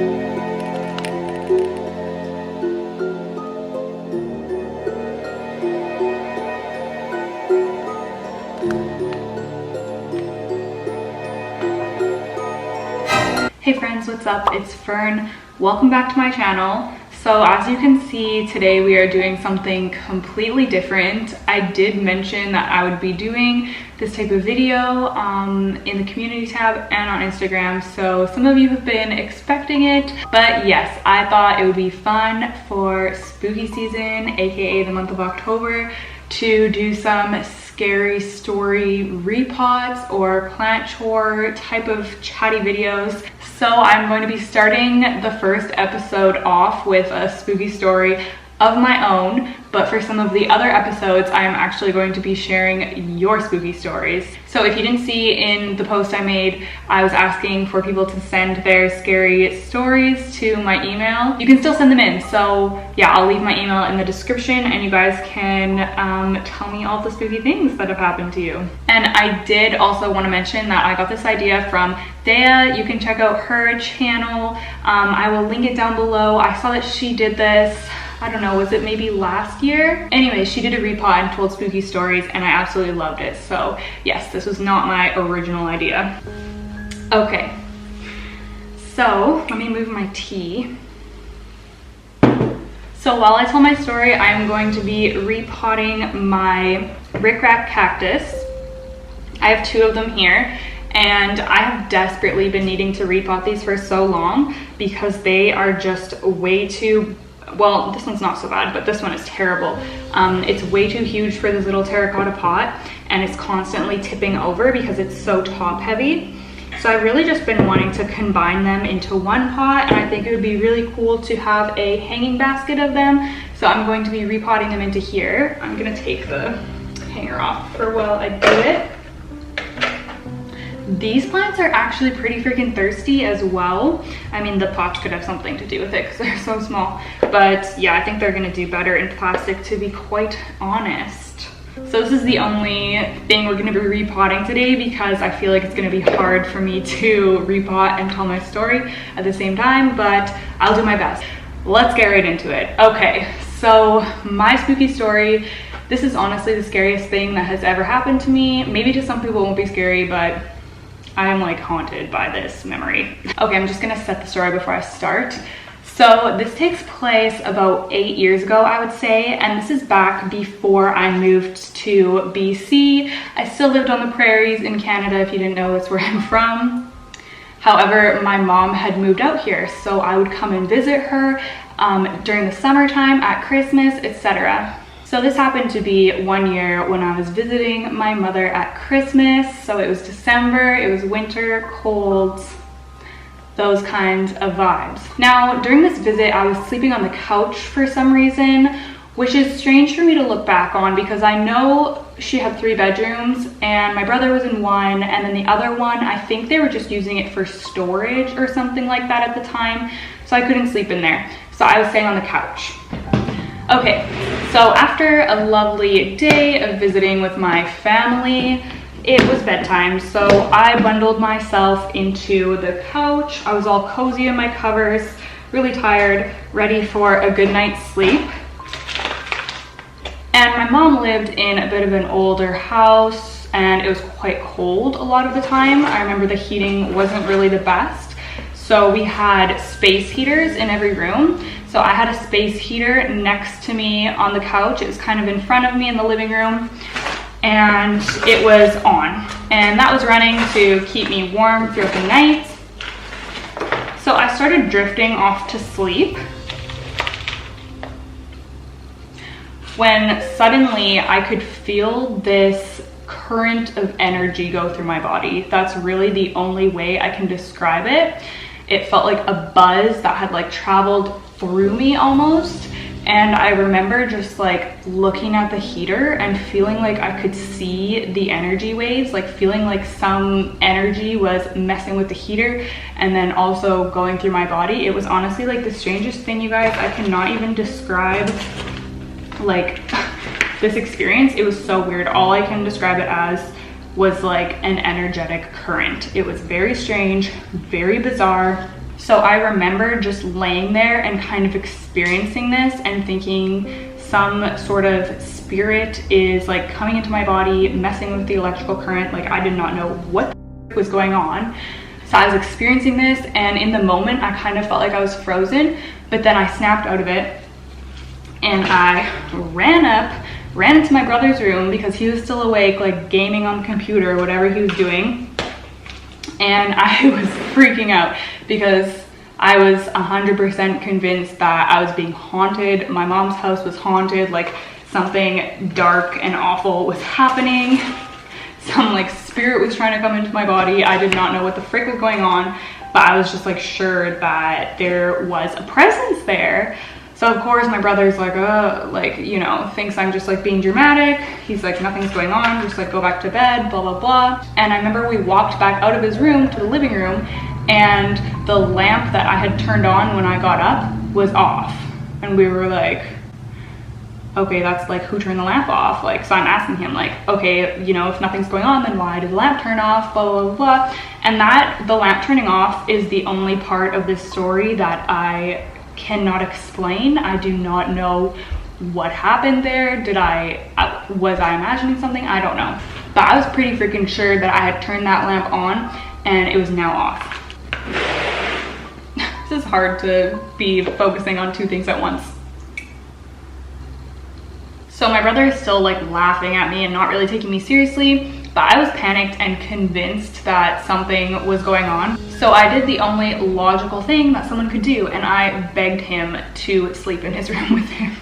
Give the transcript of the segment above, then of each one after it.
Hey friends, what's up? It's Fern. Welcome back to my channel. So as you can see, today we are doing something completely different. I did mention that I would be doing this type of video in the community tab and on Instagram, so some of you have been expecting it. But yes, I thought it would be fun for spooky season, aka the month of October, to do some scary story repots or plant chore type of chatty videos. So I'm going to be starting the first episode off with a spooky story of my own, but for some of the other episodes, I am actually going to be sharing your spooky stories. So if you didn't see in the post I made, I was asking for people to send their scary stories to my email. You can still send them in. So yeah, I'll leave my email in the description and you guys can tell me all the spooky things that have happened to you. And I did also want to mention that I got this idea from Dea. You can check out her channel. I will link it down below. I saw that she did this, I don't know, was it maybe last year? Anyway, she did a repot and told spooky stories and I absolutely loved it. So yes, this was not my original idea. Okay, so let me move my tea. So while I tell my story, I'm going to be repotting my rickrack cactus. I have two of them here and I have desperately been needing to repot these for so long because they are just way too, well, this one's not so bad, but this one is terrible. It's way too huge for this little terracotta pot and it's constantly tipping over because it's so top heavy. So I've really just been wanting to combine them into one pot and I think it would be really cool to have a hanging basket of them. So I'm going to be repotting them into here. I'm gonna take the hanger off for while I do it. These plants are actually pretty freaking thirsty as well. I mean, the pots could have something to do with it because they're so small. But yeah, I think they're gonna do better in plastic, to be quite honest. So this is the only thing we're gonna be repotting today because I feel like it's gonna be hard for me to repot and tell my story at the same time, but I'll do my best. Let's get right into it. Okay, so my spooky story, this is honestly the scariest thing that has ever happened to me. Maybe to some people it won't be scary, but I am like haunted by this memory. Okay, I'm just gonna set the story before I start. So this takes place about 8 years ago, I would say, and this is back before I moved to BC. I still lived on the prairies in Canada. If you didn't know, that's where I'm from. However, my mom had moved out here, so I would come and visit her during the summertime, at Christmas, etc. So this happened to be one year when I was visiting my mother at Christmas. So it was December, it was winter, cold, those kinds of vibes. Now, during this visit, I was sleeping on the couch for some reason, which is strange for me to look back on because I know she had 3 bedrooms and my brother was in one, and then the other one, I think they were just using it for storage or something like that at the time. So I couldn't sleep in there. So I was staying on the couch. Okay, so after a lovely day of visiting with my family, it was bedtime, so I bundled myself into the couch. I was all cozy in my covers, really tired, ready for a good night's sleep. And my mom lived in a bit of an older house and it was quite cold a lot of the time. I remember the heating wasn't really the best. So we had space heaters in every room. So I had a space heater next to me on the couch. It was kind of in front of me in the living room and it was on. And that was running to keep me warm throughout the night. So I started drifting off to sleep when suddenly I could feel this current of energy go through my body. That's really the only way I can describe it. It felt like a buzz that had like traveled through me almost. And I remember just like looking at the heater and feeling like I could see the energy waves, like feeling like some energy was messing with the heater and then also going through my body. It was honestly like the strangest thing, you guys. I cannot even describe like this experience. It was so weird. All I can describe it as was like an energetic current. It was very strange, very bizarre. So So I remember just laying there and kind of experiencing this and thinking some sort of spirit is like coming into my body, messing with the electrical current. Like I did not know what was going on. So I was experiencing this, and in the moment I kind of felt like I was frozen, but then I snapped out of it and I ran into my brother's room because he was still awake, like gaming on the computer or whatever he was doing. And I was freaking out because I was 100% convinced that I was being haunted. My mom's house was haunted, like something dark and awful was happening. Some like spirit was trying to come into my body. I did not know what the frick was going on, but I was just like sure that there was a presence there. So of course my brother's like, you know, thinks I'm just like being dramatic. He's like, nothing's going on, just like go back to bed, blah, blah, blah. And I remember we walked back out of his room to the living room, and the lamp that I had turned on when I got up was off. And we were like, okay, that's like, who turned the lamp off? Like, so I'm asking him like, okay, you know, if nothing's going on, then why did the lamp turn off, blah, blah, blah. And that the lamp turning off is the only part of this story that I cannot explain. I do not know what happened there. Was I imagining something? I don't know. But I was pretty freaking sure that I had turned that lamp on and it was now off. This is hard to be focusing on two things at once. So my brother is still like laughing at me and not really taking me seriously, but I was panicked and convinced that something was going on. So I did the only logical thing that someone could do, and I begged him to sleep in his room with him.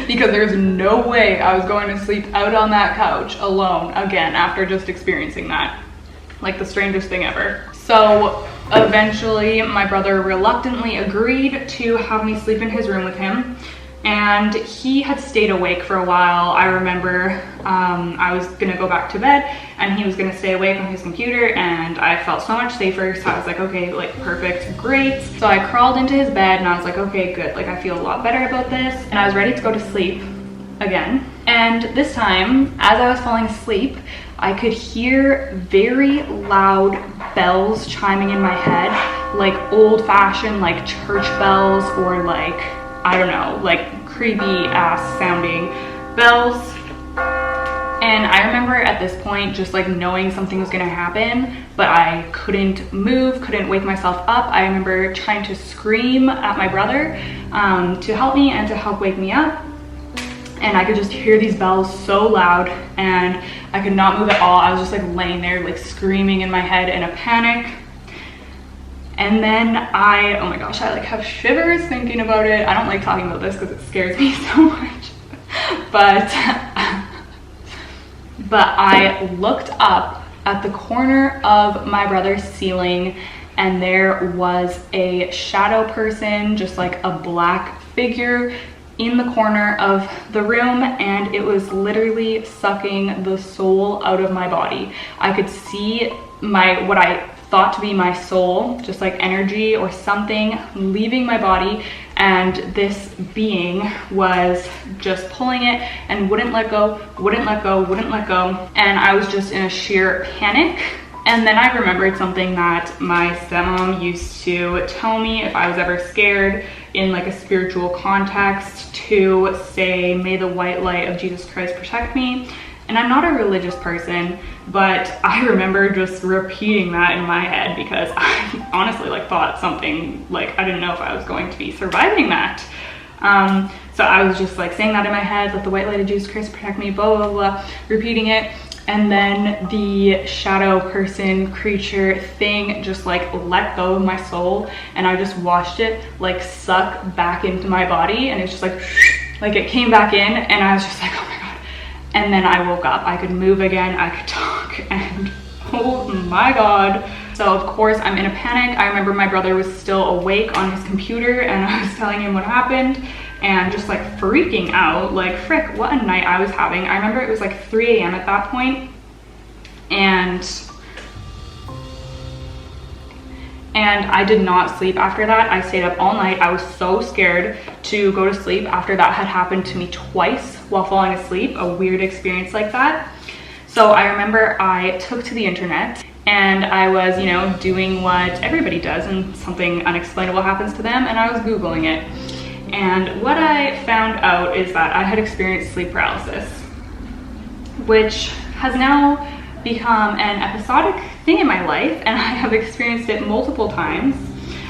Because there's no way I was going to sleep out on that couch alone again after just experiencing that. Like the strangest thing ever. So eventually my brother reluctantly agreed to have me sleep in his room with him. And he had stayed awake for a while. I remember I was gonna go back to bed and he was gonna stay awake on his computer, and I felt so much safer. So I was like, okay, like perfect, great. So I crawled into his bed and I was like, okay, good. Like I feel a lot better about this. And I was ready to go to sleep again. And this time, as I was falling asleep, I could hear very loud bells chiming in my head, like old-fashioned like church bells, or like, I don't know, like creepy ass sounding bells. And I remember at this point just like knowing something was gonna happen, but I couldn't move, couldn't wake myself up. I remember trying to scream at my brother to help me and to help wake me up. And I could just hear these bells so loud and I could not move at all. I was just like laying there like screaming in my head in a panic. And then oh my gosh, I like have shivers thinking about it. I don't like talking about this because it scares me so much. But I looked up at the corner of my brother's ceiling, and there was a shadow person, just like a black figure in the corner of the room, and it was literally sucking the soul out of my body. I could see what I thought to be my soul, just like energy or something leaving my body, and this being was just pulling it and wouldn't let go, wouldn't let go, wouldn't let go. And I was just in a sheer panic. And then I remembered something that my stepmom used to tell me if I was ever scared in like a spiritual context, to say, may the white light of Jesus Christ protect me. And I'm not a religious person, but I remember just repeating that in my head because I honestly like thought something, like I didn't know if I was going to be surviving that. So I was just like saying that in my head, let the white light of Jesus Christ protect me, blah, blah, blah, repeating it. And then the shadow person, creature thing just like let go of my soul, and I just watched it like suck back into my body, and it's just like it came back in, and I was just like, oh my God. And then I woke up, I could move again, I could talk, and oh my God. So of course I'm in a panic. I remember my brother was still awake on his computer, and I was telling him what happened and just like freaking out, like frick, what a night I was having. I remember it was like 3 a.m. at that point, and I did not sleep after that. I stayed up all night. I was so scared to go to sleep after that had happened to me twice while falling asleep, a weird experience like that. So I remember I took to the internet and I was, you know, doing what everybody does and something unexplainable happens to them, and I was Googling it. And what I found out is that I had experienced sleep paralysis, which has now become an episodic thing in my life, and I have experienced it multiple times.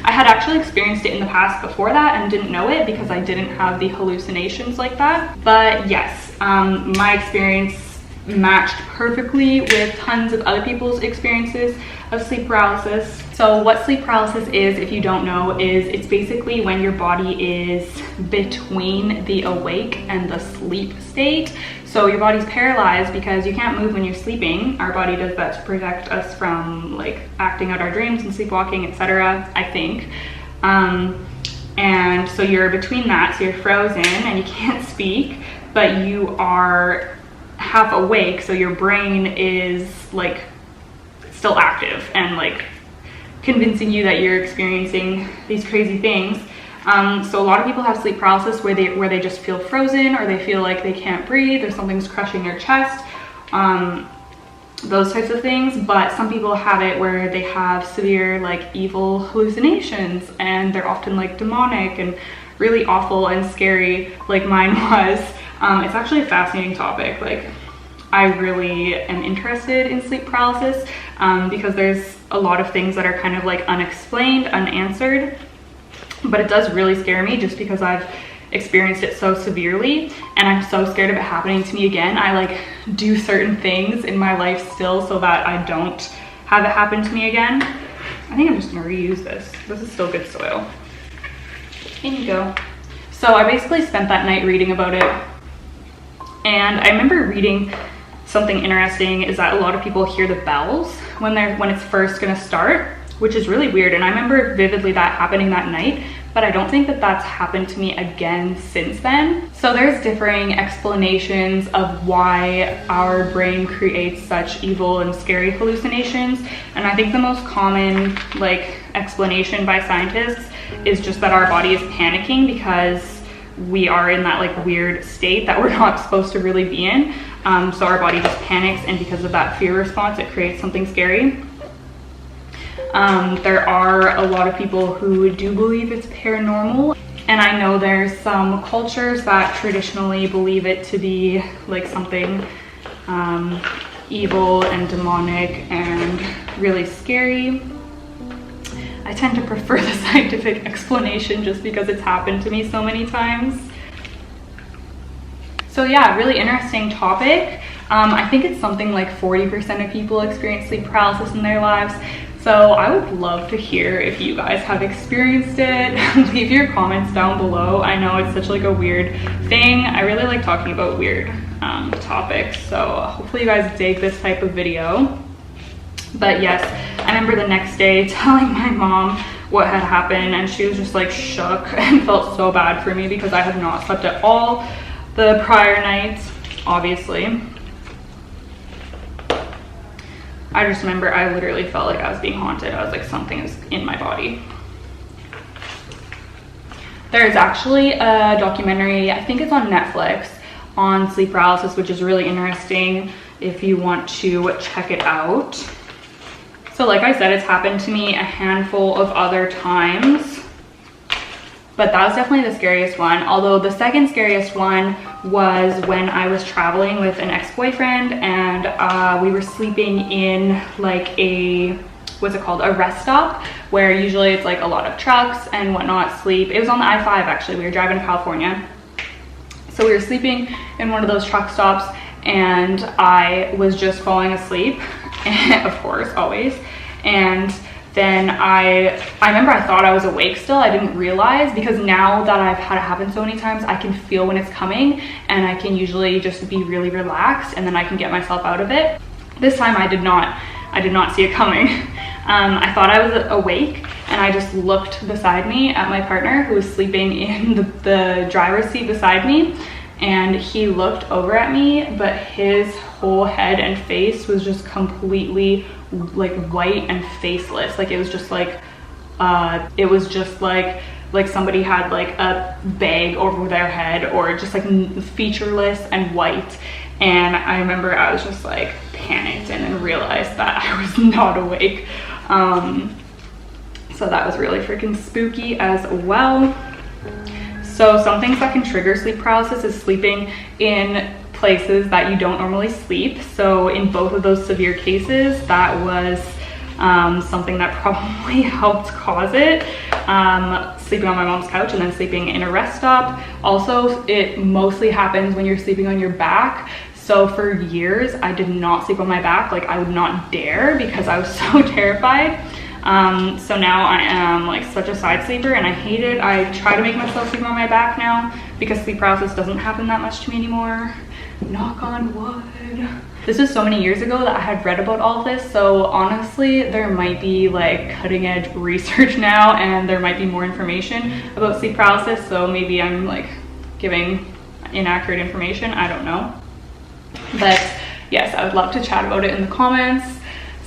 I had actually experienced it in the past before that and didn't know it because I didn't have the hallucinations like that. But yes, my experience matched perfectly with tons of other people's experiences of sleep paralysis. So what sleep paralysis is, if you don't know, is it's basically when your body is between the awake and the sleep state. So your body's paralyzed because you can't move when you're sleeping. Our body does that to protect us from like acting out our dreams and sleepwalking, etc., I think. And so you're between that, so you're frozen and you can't speak, but you are half awake, so your brain is like still active and like convincing you that you're experiencing these crazy things. So a lot of people have sleep paralysis where they just feel frozen, or they feel like they can't breathe, or something's crushing their chest, those types of things. But some people have it where they have severe like evil hallucinations, and they're often like demonic and really awful and scary, like mine was. It's actually a fascinating topic. Like, I really am interested in sleep paralysis because there's a lot of things that are kind of like unexplained, unanswered, but it does really scare me just because I've experienced it so severely, and I'm so scared of it happening to me again. I like do certain things in my life still so that I don't have it happen to me again. I think I'm just gonna reuse this. This is still good soil. In you go. So I basically spent that night reading about it, and I remember reading something interesting is that a lot of people hear the bells when it's first gonna start, which is really weird. And I remember vividly that happening that night, but I don't think that that's happened to me again since then. So there's differing explanations of why our brain creates such evil and scary hallucinations. And I think the most common like explanation by scientists is just that our body is panicking because we are in that like weird state that we're not supposed to really be in. So our body just panics, and because of that fear response, it creates something scary. There are a lot of people who do believe it's paranormal, and I know there's some cultures that traditionally believe it to be like something evil and demonic and really scary. I tend to prefer the scientific explanation just because it's happened to me so many times. So yeah, really interesting topic. I think it's something like 40% of people experience sleep paralysis in their lives. So I would love to hear if you guys have experienced it. Leave your comments down below. I know it's such like a weird thing. I really like talking about weird topics. So hopefully you guys dig this type of video. But yes, I remember the next day telling my mom what had happened, and she was just like shook and felt so bad for me because I had not slept at all the prior nights, obviously. I just remember I literally felt like I was being haunted. I was like, something is in my body. There's actually a documentary, I think it's on Netflix, on sleep paralysis, which is really interesting if you want to check it out. So like I said, it's happened to me a handful of other times, but that was definitely the scariest one. Although the second scariest one was when I was traveling with an ex-boyfriend, and we were sleeping in like a, what's it called, a rest stop, where usually it's like a lot of trucks and whatnot sleep. It was on the I-5 actually. We were driving to California. So we were sleeping in one of those truck stops, and I was just falling asleep, of course, always. And then I remember I thought I was awake still. I didn't realize, because now that I've had it happen so many times, I can feel when it's coming, and I can usually just be really relaxed, and then I can get myself out of it. This time I did not see it coming. I thought I was awake, and I just looked beside me at my partner, who was sleeping in the driver's seat beside me, and he looked over at me, but his whole head and face was just completely like white and faceless. Like it was just like somebody had like a bag over their head, or just like featureless and white. And I remember I was just like panicked and then realized that I was not awake. So that was really freaking spooky as well. So some things that can trigger sleep paralysis is sleeping in places that you don't normally sleep. So in both of those severe cases, that was something that probably helped cause it. Sleeping on my mom's couch and then sleeping in a rest stop. Also, it mostly happens when you're sleeping on your back. So for years, I did not sleep on my back. Like, I would not dare because I was so terrified. So now I am like such a side sleeper and I hate it. I try to make myself sleep on my back now because sleep paralysis doesn't happen that much to me anymore. Knock on wood. This was so many years ago that I had read about all this, so honestly there might be like cutting edge research now and there might be more information about sleep paralysis, so maybe I'm like giving inaccurate information, I don't know. But yes, I would love to chat about it in the comments.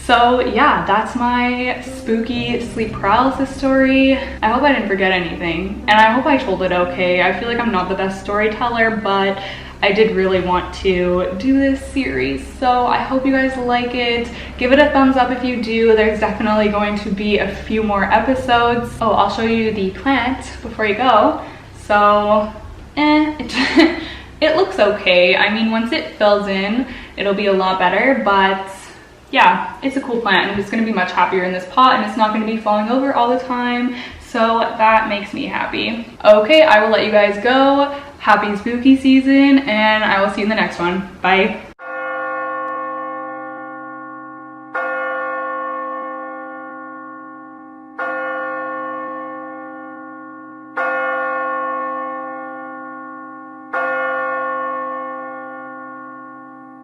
So yeah, that's my spooky sleep paralysis story. I hope I didn't forget anything and I hope I told it okay. I feel like I'm not the best storyteller, but I did really want to do this series, so I hope you guys like it. Give it a thumbs up if you do. There's definitely going to be a few more episodes. Oh, I'll show you the plant before you go. So, it looks okay. I mean, once it fills in, it'll be a lot better, but yeah, it's a cool plant. I'm just gonna be much happier in this pot and it's not gonna be falling over all the time. So that makes me happy. Okay, I will let you guys go. Happy spooky season and I will see you in the next one. Bye.